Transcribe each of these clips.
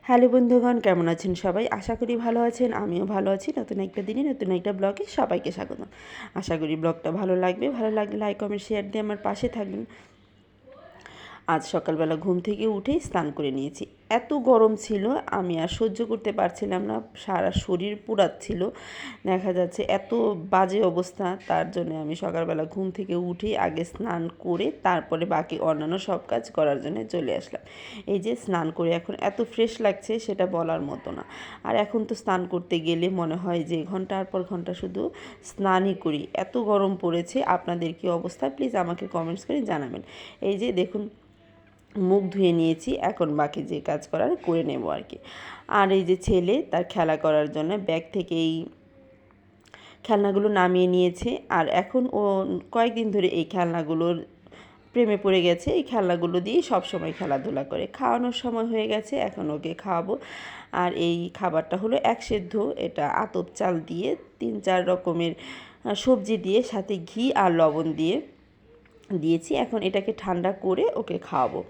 Hello বন্ধুগণ, কেমন আছেন সবাই? আশা করি ভালো আছেন। আমিও ভালো আছি। নতুন একটা দিনে নতুন একটা ব্লগে সবাইকে স্বাগত। আশা করি ব্লগটা ভালো লাগবে। ভালো লাগলে লাইক কমেন্ট শেয়ার দিয়ে আমার পাশে থাকবেন। আজ সকালবেলা ঘুম থেকে উঠেই স্নান করে নিয়েছি। এত গরম ছিল, আমি আর সহ্য করতে পারছিলাম না। সারা শরীর পোড়াচ্ছিল, দেখা যাচ্ছে এত বাজে অবস্থা। তার জন্য আমি সকালবেলা ঘুম থেকে উঠেই আগে স্নান করে তারপরে বাকি অন্যান্য সব কাজ করার জন্য চলে আসলাম। এই যে স্নান করে এখন এত ফ্রেশ লাগছে, সেটা বলার মতো না। আর এখন তো স্নান করতে গেলে মনে হয় যে ঘন্টার পর ঘন্টা শুধু স্নানই করি, এত গরম পড়েছে। আপনাদের কী অবস্থা প্লিজ আমাকে কমেন্টস করে জানাবেন। এই যে দেখুন, মুখ ধুয়ে নিয়েছি, এখন বাকি যে কাজ করার করে নেব আর কি। আর এই যে ছেলে তার খেলা করার জন্য ব্যাগ থেকে এই খেলনাগুলো নামিয়ে নিয়েছে। আর এখন ও কয়েকদিন ধরে এই খেলনাগুলোর প্রেমে পড়ে গেছে। এই খেলনাগুলো দিয়েই সবসময় খেলাধুলা করে। খাওয়ানোর সময় হয়ে গেছে, এখন ওকে খাওয়াবো। আর এই খাবারটা হলো এক সেদ্ধ, এটা আতপ চাল দিয়ে 3-4 রকমের সবজি দিয়ে সাথে ঘি আর লবণ দিয়ে দিয়েছি। এখন এটাকে ঠান্ডা করে ওকে খাওয়াবো।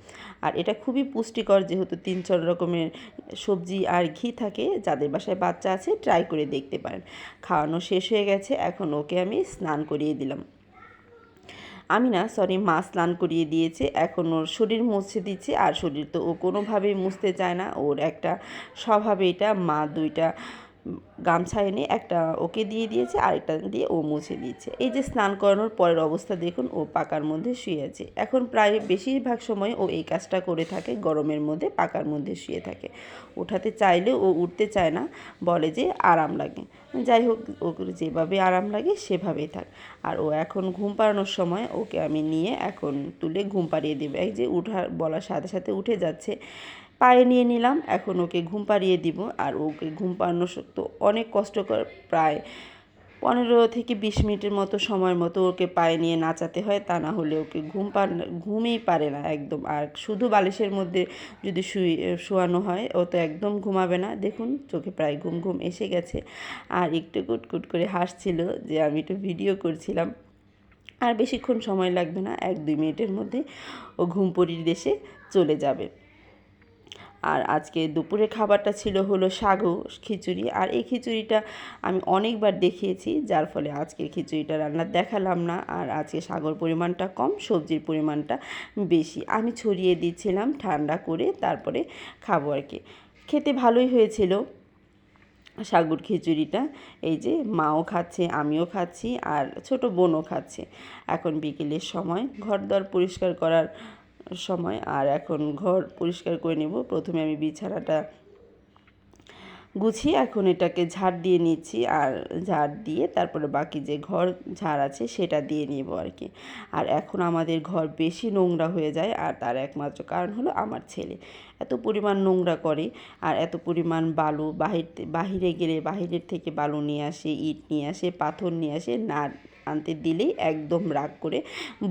আর এটা খুবই পুষ্টিকর, যেহেতু 3-4 রকমের সবজি আর ঘি থাকে। যাদের বাসায় বাচ্চা আছে ট্রাই করে দেখতে পারেন। খাওয়ানো শেষ হয়ে গেছে, এখন ওকে আমি স্নান করিয়ে দিলাম। মা স্নান করিয়ে দিয়েছে। এখন ওর শরীর মুছে দিচ্ছে। আর শরীর তো ও কোনোভাবেই মুছতে চায় না, ওর একটা স্বভাবে এটা। মা 2টা গামছা এনে একটা ওকে দিয়ে দিয়েছে, আরেকটা দিয়ে ও মুছে দিয়েছে। এই যে স্নান করানোর পরের অবস্থা দেখুন, ও পাকার মধ্যে শুয়ে আছে। এখন প্রায় বেশিরভাগ সময় ও এই কাজটা করে থাকে, গরমের মধ্যে পাকার মধ্যে শুয়ে থাকে। ওঠাতে চাইলে ও উঠতে চায় না, বলে যে আরাম লাগে। যাই হোক, ওকে যেভাবে আরাম লাগে সেভাবেই থাক। আর ও এখন ঘুম পাড়ানোর সময় ওকে আমি নিয়ে এখন তুলে ঘুম পাড়িয়ে দেবো। এই যে বলার সাথে সাথে উঠে যাচ্ছে, পায়ে নিয়ে নিলাম, এখন ওকে ঘুম পাড়িয়ে দিব। আর ওকে ঘুম পাড়ানো তো অনেক কষ্টকর, প্রায় 15 থেকে 20 মিনিটের মতো সময়ের মতো ওকে পায়ে নিয়ে নাচাতে হয়, তা না হলে ওকে ঘুমেই পারে না একদম। আর শুধু বালিশের মধ্যে যদি শোয়ানো হয়, ও তো একদম ঘুমাবে না। দেখুন, চোখে প্রায় ঘুম ঘুম এসে গেছে। আর একটু কুটকুট করে হাসছিল যে আমি একটু ভিডিও করছিলাম। আর বেশিক্ষণ সময় লাগবে না, 1-2 মিনিটের মধ্যে ও ঘুমপুরীর দেশে চলে যাবে। আর আজকে দুপুরে খাবারটা ছিল হলো সাগু খিচুড়ি। আর এই খিচুড়িটা আমি অনেকবার দেখিয়েছি, যার ফলে আজকের খিচুড়িটা রান্না দেখালাম না। আর আজকে সাগুর পরিমাণটা কম, সবজির পরিমাণটা বেশি। আমি ছড়িয়ে দিচ্ছিলাম ঠান্ডা করে, তারপরে খাবো আর কি। খেতে ভালোই হয়েছিল সাগুর খিচুড়িটা। এই যে মাও খাচ্ছে, আমিও খাচ্ছি, আর ছোট বোনও খাচ্ছে। এখন বিকেলের সময়, ঘরদোর পরিষ্কার করার সময়। আর এখন ঘর পরিষ্কার করে নেব। প্রথমে আমি বিছানাটা গুছিয়ে এখন এটাকে ঝাড় দিয়ে নিচ্ছি। আর ঝাড় দিয়ে তারপরে বাকি যে ঘর ঝাড় আছে সেটা দিয়ে নেব আর কি। আর এখন আমাদের ঘর বেশি নোংরা হয়ে যায়, আর তার একমাত্র কারণ হলো আমার ছেলে। এত পরিমাণ নোংরা করে, আর এত পরিমাণ বালু, বাহিরে গেলে বাহিরের থেকে বালু নিয়ে আসে, ইট নিয়ে আসে, পাথর নিয়ে আসে, না আনতে দিলেই একদম রাগ করে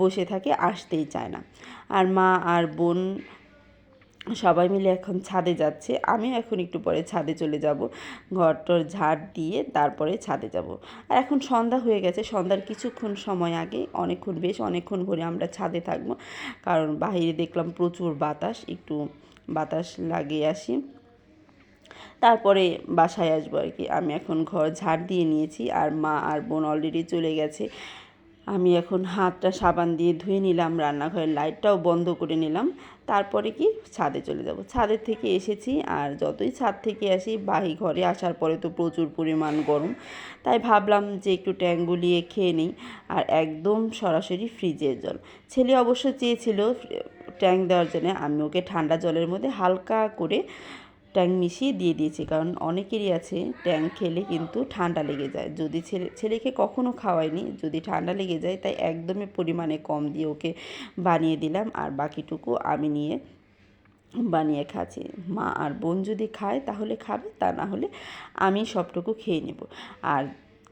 বসে থাকে, আসতেই চায় না। আর মা আর বোন সবাই মিলে এখন ছাদে যাচ্ছে। আমিও এখন একটু পরে ছাদে চলে যাব, ঘরটর ঝাড় দিয়ে তারপরে ছাদে যাব। আর এখন সন্ধ্যা হয়ে গেছে, সন্ধ্যার কিছুক্ষণ সময় আগে, অনেকক্ষণ ভরে আমরা ছাদে থাকবো। কারণ বাইরে দেখলাম প্রচুর বাতাস, একটু বাতাস লাগিয়ে আসি, তারপরে বাসায় আসবো আর কি। আমি এখন ঘর ঝাড় দিয়ে নিয়েছি, আর মা আর বোন অলরেডি চলে গেছে। আমি এখন হাতটা সাবান দিয়ে ধুয়ে নিলাম, রান্নাঘরের লাইটটাও বন্ধ করে নিলাম, তারপরে কি ছাদে চলে যাব। ছাদের থেকে এসেছি, আর যতই ছাদ থেকে আসি ঘরে আসার পরে তো প্রচুর পরিমাণ গরম, তাই ভাবলাম যে একটু ট্যাঙ্ক গুলিয়ে খেয়ে নিই। আর একদম সরাসরি ফ্রিজের জল। ছেলে অবশ্য চেয়েছিল ট্যাঙ্ক দেওয়ার জন্য, আমি ওকে ঠান্ডা জলের মধ্যে হালকা করে ট্যাং মিশিয়ে দিয়ে দিয়েছি। কারণ অনেকেরই আছে ট্যাং খেলে কিন্তু ঠান্ডা লেগে যায়। যদি ছেলেকে কখনও খাওয়াইনি, যদি ঠান্ডা লেগে যায়, তাই একদমই পরিমাণে কম দিয়ে ওকে বানিয়ে দিলাম। আর বাকিটুকু আমি নিয়ে বানিয়ে খাচ্ছি। মা আর বোন যদি খায় তাহলে খাবে, তা না হলে আমি সবটুকু খেয়ে নেব। আর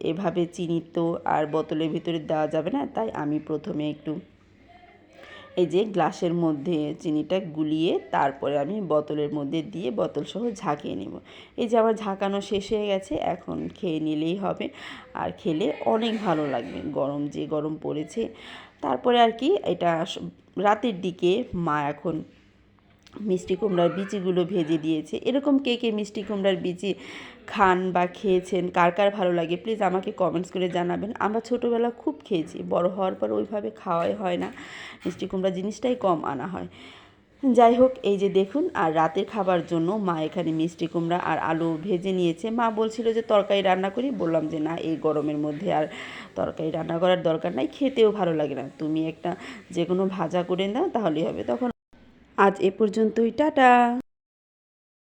এভাবে চিনি তো আর বোতলের ভিতরে দেওয়া যাবে না, তাই আমি প্রথমে একটু এই যে গ্লাসের মধ্যে চিনিটা গুলিয়ে তারপরে আমি বোতলের মধ্যে দিয়ে বোতলসহ ঝাঁকিয়ে নেব। এই যে আমার ঝাঁকানো শেষ হয়ে গেছে, এখন খেয়ে নিলেই হবে। আর খেলে অনেক ভালো লাগবে, গরম পড়েছে। তারপরে আর কি, এটা রাতের দিকে মা এখন মিষ্টি কুমড়ার বিচিগুলো ভেজে দিয়েছে। এরকম কে কে মিষ্টি কুমড়ার বিচি খান বা খেয়েছেন, কার কার ভালো লাগে প্লিজ আমাকে কমেন্টস করে জানাবেন। আমরা ছোটোবেলা খুব খেয়েছি, বড় হওয়ার পর ওইভাবে খাওয়াই হয় না, মিষ্টি কুমড়া জিনিসটাই কম আনা হয়। যাই হোক, এই যে দেখুন, আর রাতের খাবার জন্য মা এখানে মিষ্টি কুমড়া আর আলু ভেজে নিয়েছে। মা বলছিল যে তরকারি রান্না করি, বললাম যে না, এই গরমের মধ্যে আর তরকারি রান্না করার দরকার নাই, খেতেও ভালো লাগে না, তুমি একটা যে কোনো ভাজা করে দাও তাহলেই হবে। তখন আজ এ পর্যন্তই, টাটা।